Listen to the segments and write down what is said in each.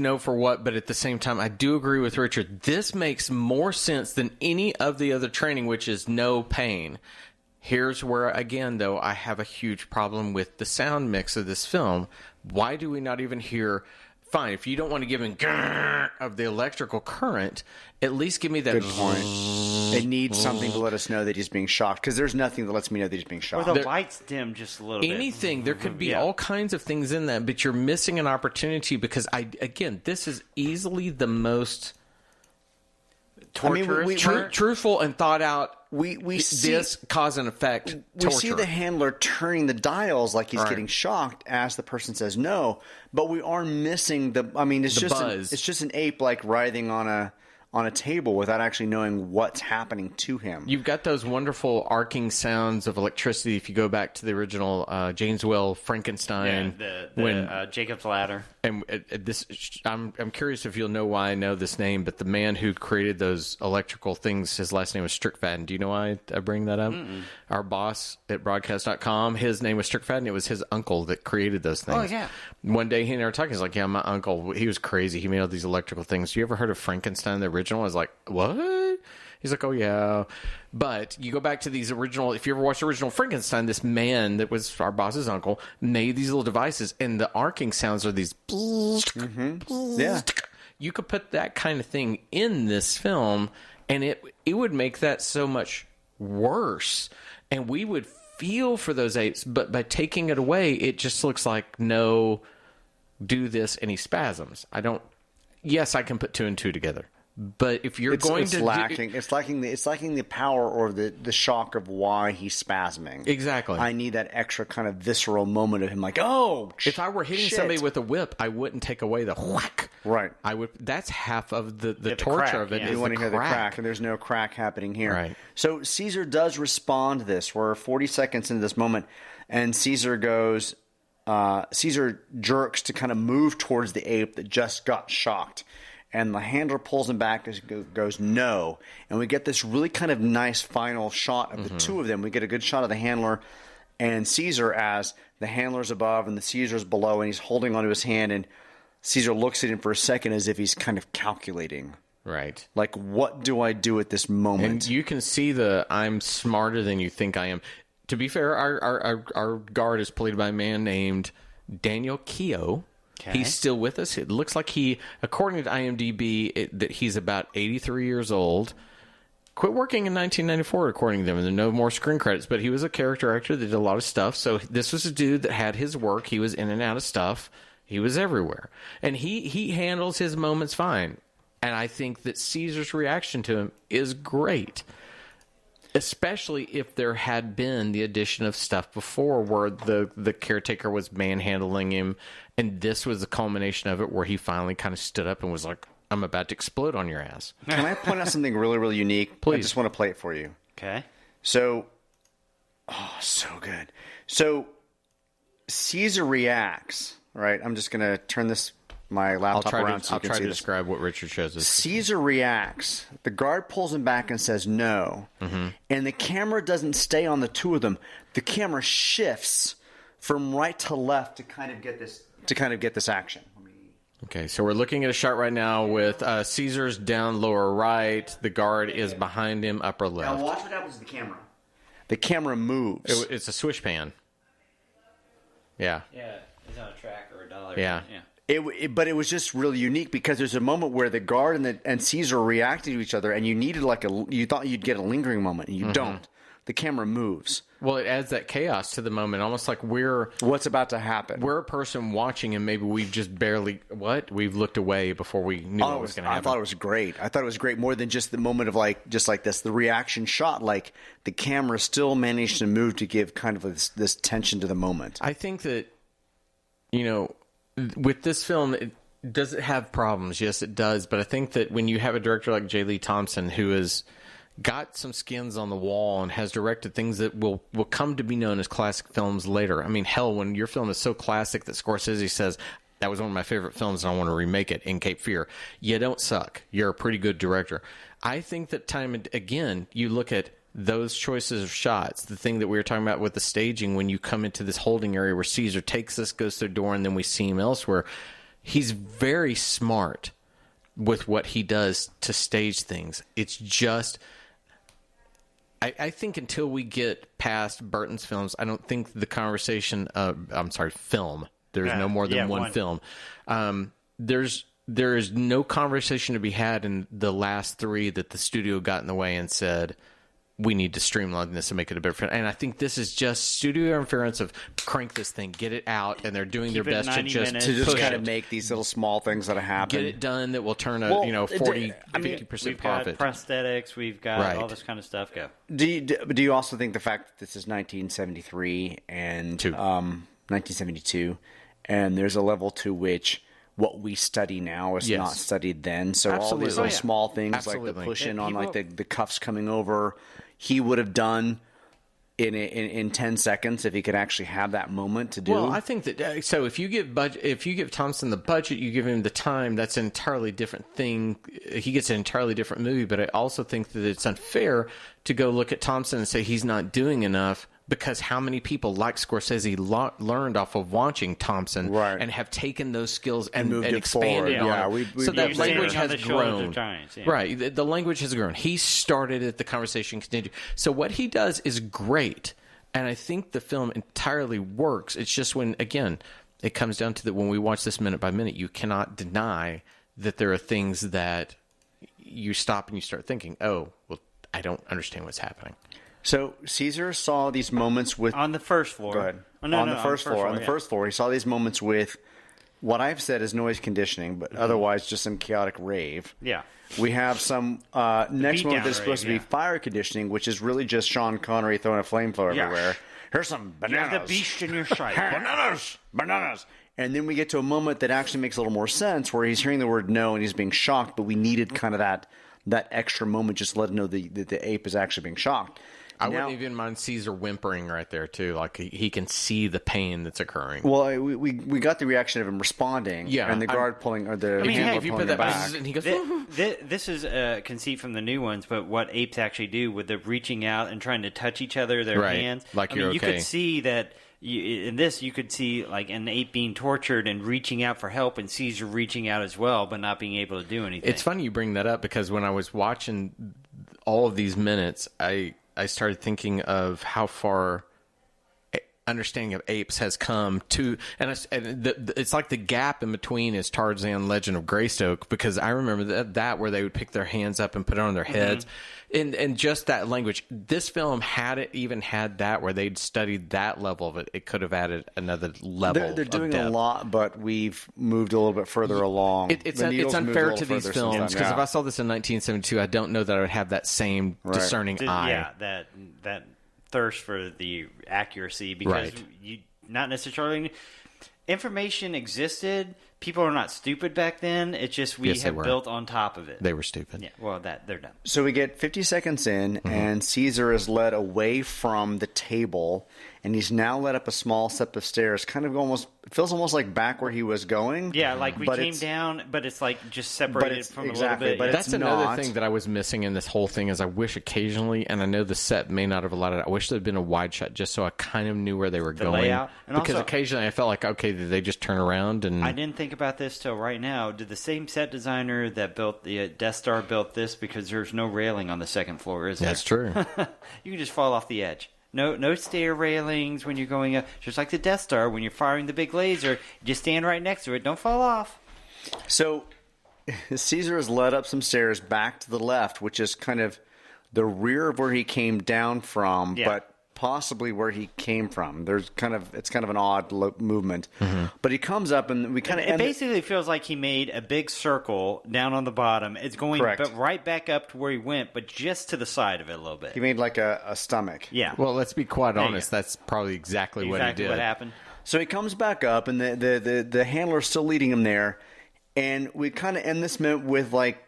know for what, but at the same time, I do agree with Richard. This makes more sense than any of the other training, which is no pain. Here's where, again, though, I have a huge problem with the sound mix of this film. Why do we not even hear... Fine, if you don't want to give him of the electrical current, at least give me that... Good point. It needs something to let us know that he's being shocked, because there's nothing that lets me know that he's being shocked. Or the lights dim just a little bit. Anything. There could be all kinds of things in that, but you're missing an opportunity because, again, this is easily the most torturous, truthful and thought out. We see this cause and effect torture. We see the handler turning the dials like he's getting shocked as the person says no, but we are missing the. I mean, it's just an ape like writhing on a table without actually knowing what's happening to him. You've got those wonderful arcing sounds of electricity. If you go back to the original James Whale Frankenstein, when Jacob's Ladder. And this, I'm curious if you'll know why I know this name, but the man who created those electrical things, his last name was Strickfaden. Do you know why I bring that up? Mm-mm. Our boss at broadcast.com, his name was Strickfaden. It was his uncle that created those things. Oh, yeah. One day he and I were talking. He's like, yeah, my uncle, he was crazy. He made all these electrical things. You ever heard of Frankenstein, the original? I was like, what? He's like, oh, yeah. But you go back to these original, if you ever watched the original Frankenstein, this man that was our boss's uncle made these little devices, and the arcing sounds are these. Yeah. You could put that kind of thing in this film, and it would make that so much worse. And we would feel for those apes, but by taking it away, it just looks like, no, do this, and he spasms. Yes, I can put two and two together. But if you're it's lacking the power or the shock of why he's spasming. Exactly. I need that extra kind of visceral moment of him like, oh, if I were hitting somebody with a whip, I wouldn't take away the whack. Right. I would. That's half of the torture crack, of it. yeah. You want to hear the crack, and there's no crack happening here. Right. So Caesar does respond to this. We're 40 seconds into this moment, and Caesar goes. Caesar jerks to kind of move towards the ape that just got shocked. And the handler pulls him back and goes, no. And we get this really kind of nice final shot of the two of them. We get a good shot of the handler and Caesar as the handler's above and the Caesar's below, and he's holding onto his hand. And Caesar looks at him for a second as if he's kind of calculating. Right. Like, what do I do at this moment? And you can see I'm smarter than you think I am. To be fair, our guard is played by a man named Daniel Keogh. Okay. He's still with us. It looks like according to IMDb, that he's about 83 years old. Quit working in 1994, according to them, and there are no more screen credits. But he was a character actor that did a lot of stuff. So this was a dude that had his work. He was in and out of stuff. He was everywhere. And he handles his moments fine. And I think that Caesar's reaction to him is great. Especially if there had been the addition of stuff before where the caretaker was manhandling him, and this was the culmination of it where he finally kind of stood up and was like, I'm about to explode on your ass. Can I point out something really, really unique? Please. I just want to play it for you. Okay. So, so good. So, Caesar reacts, right? I'm just going to turn my laptop around so you can see this. I'll try to describe what Richard shows us. Caesar reacts. The guard pulls him back and says no. Mm-hmm. And the camera doesn't stay on the two of them. The camera shifts from right to left to kind of get this action. Okay, so we're looking at a shot right now with Caesar's down lower right. The guard is behind him upper left. Now watch what happens to the camera. The camera moves. It's a swish pan. Yeah. Yeah, it's on a track or a dollar. Yeah. But it was just really unique because there's a moment where the guard and Caesar reacted to each other, and you needed you thought you'd get a lingering moment, and you don't. The camera moves. Well, it adds that chaos to the moment, almost like what's about to happen. We're a person watching, and maybe we've just we've looked away before we knew what was going to happen. I thought it was great. I thought it was great more than just the moment of just like this, the reaction shot. Like the camera still managed to move to give kind of this tension to the moment. I think that with this film, does it have problems? Yes, it does. But I think that when you have a director like J. Lee Thompson, who has got some skins on the wall and has directed things that will come to be known as classic films later. I mean, hell, when your film is so classic that Scorsese says, that was one of my favorite films and I want to remake it, in Cape Fear, you don't suck. You're a pretty good director. I think that time and again, you look at those choices of shots, the thing that we were talking about with the staging, when you come into this holding area where Caesar takes us, goes through the door, and then we see him elsewhere. He's very smart with what he does to stage things. It's just, I think until we get past Burton's films, I don't think the conversation film. There's no more than one film. There is no conversation to be had in the last three that the studio got in the way and said, we need to streamline this and make it a better. And I think this is just studio interference of crank this thing, get it out, and they're doing their best to just kind of make these little small things that happen. Get it done that will turn a 40, 50% profit. We've got prosthetics, we've got all this kind of stuff. Go. Do you also think the fact that this is 1973 and 1972, and there's a level to which what we study now is not studied then? So all these little small things like the push-in on like the cuffs coming over, he would have done in 10 seconds if he could actually have that moment to do. Well, I think that so if you give Thompson the budget, you give him the time, that's an entirely different thing. He gets an entirely different movie, but I also think that it's unfair to go look at Thompson and say he's not doing enough, because how many people like Scorsese learned off of watching Thompson and have taken those skills and expanded on it. So that language has grown. Right. The language has grown. He started it. The conversation continued. So what he does is great. And I think the film entirely works. It's just when, again, it comes down to that when we watch this minute by minute, you cannot deny that there are things that you stop and you start thinking, oh, well, I don't understand what's happening. So Caesar saw these moments with on the first floor. Go ahead. On the first floor, he saw these moments with what I've said is noise conditioning, but otherwise just some chaotic rave. Yeah. We have some next moment that's supposed to be fire conditioning, which is really just Sean Connery throwing a flamethrower everywhere. Here's some bananas. You have the beast in your sight. Bananas. And then we get to a moment that actually makes a little more sense, where he's hearing the word no and he's being shocked, but we needed kind of that extra moment just to let him know that the ape is actually being shocked. I wouldn't even mind Caesar whimpering right there, too. Like, he can see the pain that's occurring. Well, we got the reaction of him responding, and the guard pulling, or the handler pulling him back. And he goes, this is a conceit from the new ones, but what apes actually do with the reaching out and trying to touch each other, their hands. Like you could see that in this, you could see like an ape being tortured and reaching out for help, and Caesar reaching out as well, but not being able to do anything. It's funny you bring that up, because when I was watching all of these minutes, I started thinking of how far understanding of apes has come to, and it's like the gap in between is Tarzan Legend of Greystoke, because I remember that where they would pick their hands up and put it on their heads, and just that language. This film had that where they'd studied that level of it, it could have added another level. They're doing a lot, but we've moved a little bit further along. It's unfair to these films, because if I saw this in 1972, I don't know that I would have that same discerning eye. Yeah, that thirst for the accuracy, because you not necessarily information existed. People are not stupid back then. It's just we have built on top of it. They were stupid. Yeah, well, they're dumb. So we get 50 seconds in, and Caesar is led away from the table, and he's now led up a small set of stairs. Kind of it feels almost like back where he was going. Yeah, like we came down, but it's like just separated from a little bit. But that's another thing that I was missing in this whole thing is I wish occasionally, and I know the set may not have allowed it, I wish there had been a wide shot just so I kind of knew where they were going. Layout. And because also, occasionally I felt like, okay, did they just turn around? And I didn't think about this till right now. Did the same set designer that built the Death Star built this? Because there's no railing on the second floor, is there? That's true. You can just fall off the edge. No stair railings when you're going up. Just like the Death Star, when you're firing the big laser, you just stand right next to it. Don't fall off. So Caesar has led up some stairs back to the left, which is kind of the rear of where he came down from, but possibly where he came from. It's kind of an odd movement, but he comes up and we kind of. It basically feels like he made a big circle down on the bottom. It's going right back up to where he went, but just to the side of it a little bit. He made like a stomach. Yeah. Well, let's be quite honest. That's probably exactly what he did. What happened. So he comes back up, and the handler's still leading him there, and we kind of end this minute with like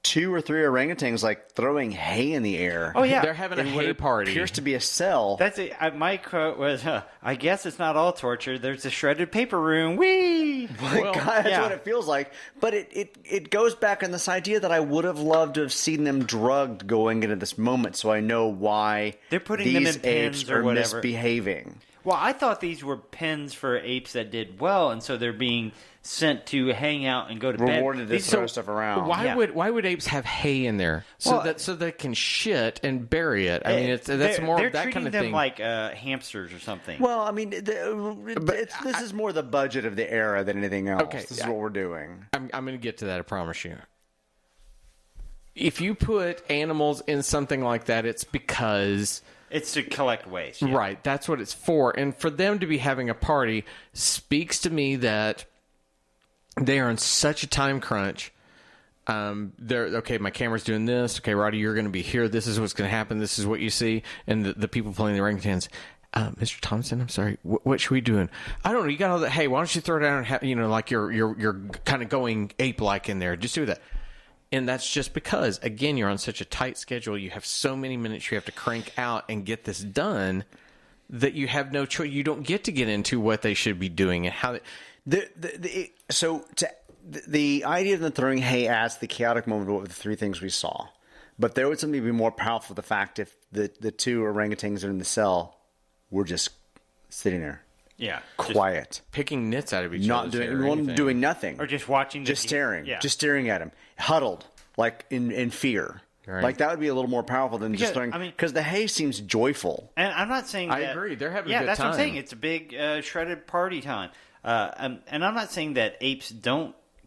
2 or 3 orangutans like throwing hay in the air. Oh yeah, they're having a hay party. Appears to be a cell. That's it. My quote was, "I guess it's not all torture. There's a shredded paper room." Whee! That's what it feels like. But it goes back on this idea that I would have loved to have seen them drugged going into this moment, so I know why they're putting these them in pens apes or are whatever. misbehaving. Well, I thought these were pens for apes that did well, and so they're being sent to hang out and go to bed. Rewarded to throw stuff around. Why would apes have hay in there so they can shit and bury it? I mean, that's more of that kind of thing. They're treating them like hamsters or something. Well, I mean, this is more the budget of the era than anything else. Okay, this is what we're doing. I'm going to get to that. I promise you. If you put animals in something like that, it's because it's to collect waste. Yeah. Right. That's what it's for. And for them to be having a party speaks to me that they are in such a time crunch. They're okay. My camera's doing this. Okay, Roddy, you're going to be here. This is what's going to happen. This is what you see. And the people playing the orangutans. Mr. Thompson, I'm sorry. What should we do? I don't know. You got all that. Hey, why don't you throw down and have, like you're kind of going ape-like in there. Just do that. And that's just because, again, you're on such a tight schedule. You have so many minutes you have to crank out and get this done that you have no choice. You don't get to get into what they should be doing and how. The idea of them throwing hay adds the chaotic moment of the three things we saw. But there would something be more powerful. The fact if the two orangutans that are in the cell were just sitting there. Yeah, quiet, picking nits out of each other, doing nothing, or just watching, just staring at him, huddled like in fear. Right. Like that would be a little more powerful than just throwing. Because the hay seems joyful. And I'm not saying I agree. They're having a good time. Yeah, that's what I'm saying. It's a big shredded party time. And I'm not saying that apes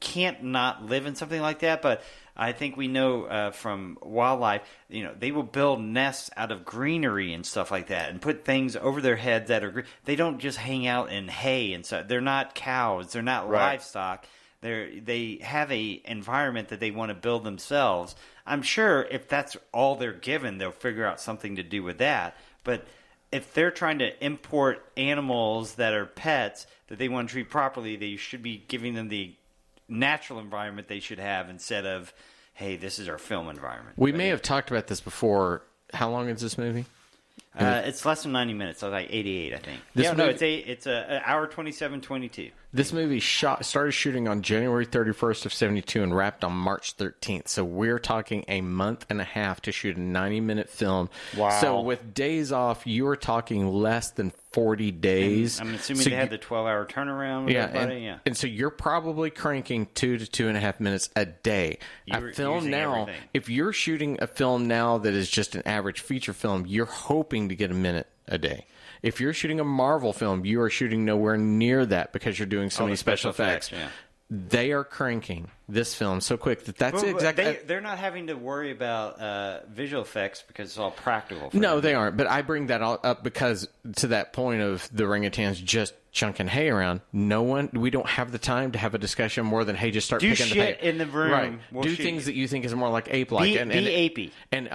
can't not live in something like that, but I think we know from wildlife, they will build nests out of greenery and stuff like that, and put things over their heads that are green. They don't just hang out in hay and stuff. They're not cows. They're not livestock. They have a environment that they want to build themselves. I'm sure if that's all they're given, they'll figure out something to do with that. But if they're trying to import animals that are pets that they want to treat properly, they should be giving them the natural environment they should have instead of, hey, this is our film environment. We may have talked about this before. How long is this movie? It's less than 90 minutes. So like 88, I think. It's an hour 27:22. This movie started shooting on January 31st of 72 and wrapped on March 13th. So we're talking a month and a half to shoot a 90-minute film. Wow. So with days off, you were talking less than 40 days. And I'm assuming they had the 12-hour turnaround with everybody. And so you're probably cranking 2 to 2.5 minutes a day. If you're shooting a film now that is just an average feature film, you're hoping to get a minute a day. If you're shooting a Marvel film, you are shooting nowhere near that because you're doing so many special effects. Yeah. They are cranking this film so quick that's exactly. They're not having to worry about visual effects because it's all practical. No, they aren't. But I bring that all up because to that point of the orangutans just chunking hay around. We don't have the time to have a discussion more than, hey, just start picking the hay. Do shit in the room. Right. Do things that you think is more like ape-like. Be apey. And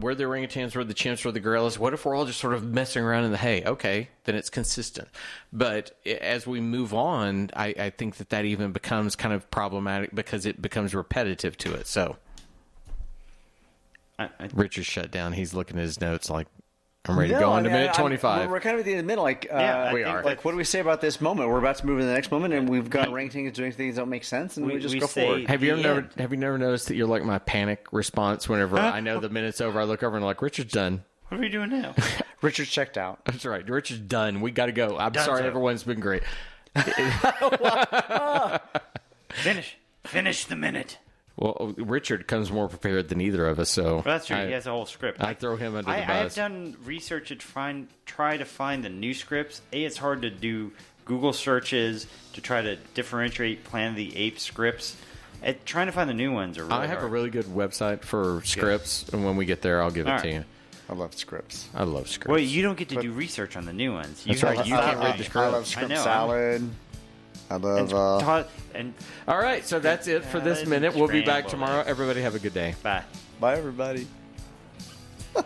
we're the orangutans, we're the chimps, we're the gorillas. What if we're all just sort of messing around in the hay? Okay, then it's consistent. But as we move on, I think that even becomes kind of problematic because it becomes repetitive to it. So Richard shut down. He's looking at his notes like, I'm ready to go into minute 25. We're kind of at the end of the middle. We are. Like, what do we say about this moment? We're about to move into the next moment, and we've got orangutans doing things that don't make sense, and we just go forward. Have you never noticed that you're like my panic response whenever I know the minute's over? I look over and I'm like, Richard's done. What are we doing now? Richard's checked out. That's right. Richard's done. We got to go. I'm sorry, everyone's been great. Finish the minute. Well, Richard comes more prepared than either of us, so... Well, that's true. He has a whole script. I throw him under the bus. I have done research to try to find the new scripts. It's hard to do Google searches to try to differentiate Planet of the Apes scripts. Trying to find the new ones are really I have hard. A really good website for scripts, and when we get there, I'll give it to you. I love scripts. I love scripts. Well, you don't get to do research on the new ones. You can't read the script. I love script salad. I love... All right, so that's it for this minute. We'll be back tomorrow. Everybody have a good day. Bye. Bye, everybody. The